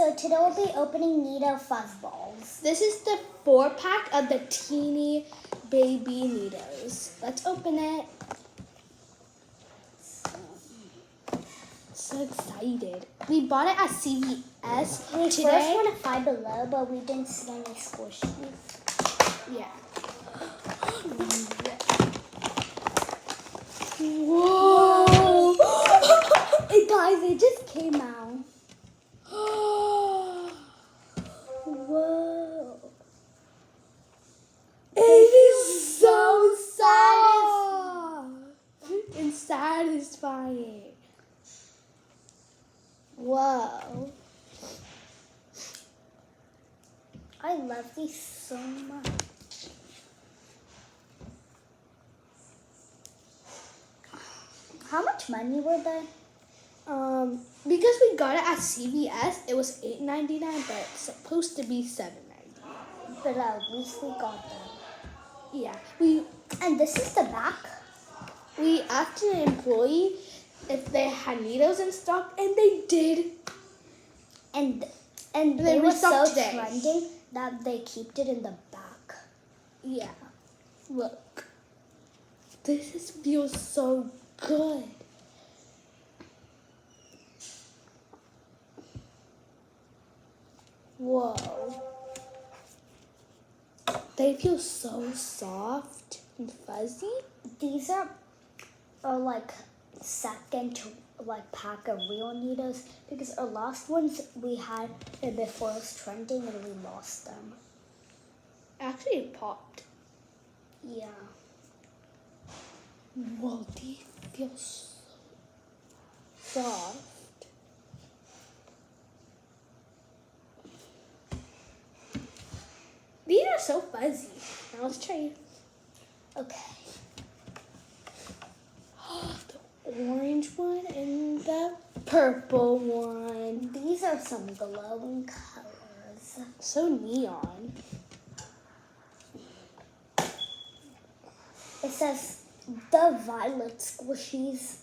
so today we'll be opening Needoh fuzzballs. This is the 4-pack of the teeny baby Needohs. Let's open it. So excited. We bought it at CVS We today. first went to Five Below, but we didn't see any squishies. Yeah. Whoa! Hey guys, it just came out. Whoa. It is so soft and satisfying. Whoa. I love these so much. How much money were they? Because we got it at CVS, it was $8.99, but it's supposed to be $7.99. But at least we got them. Yeah, And this is the back. we asked an employee if they had Needohs in stock, and they did. And they they were so restocked today. trending that they kept it in the back. Yeah, look, this feels so good. Whoa. They feel so soft and fuzzy. These are like second to like pack of real Needohs because our last ones we had it before it was trending and we lost them. Actually, it popped. Yeah. Whoa, these feel so soft. These are so fuzzy. Now let's try it. Okay. The orange one and the purple one. These are some glowing colors. So neon. It says the violet squishies.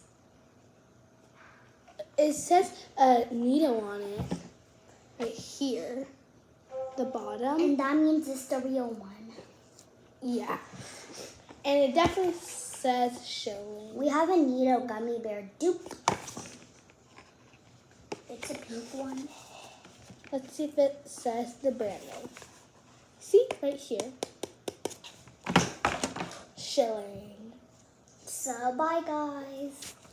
It says Needoh on it. Right here. The bottom. And that means it's the real one. Yeah. And it definitely says showing. We have a Needoh gummy bear dupe. It's a pink one. Let's see if it says the brand name. See, right here. Shilling. So bye guys.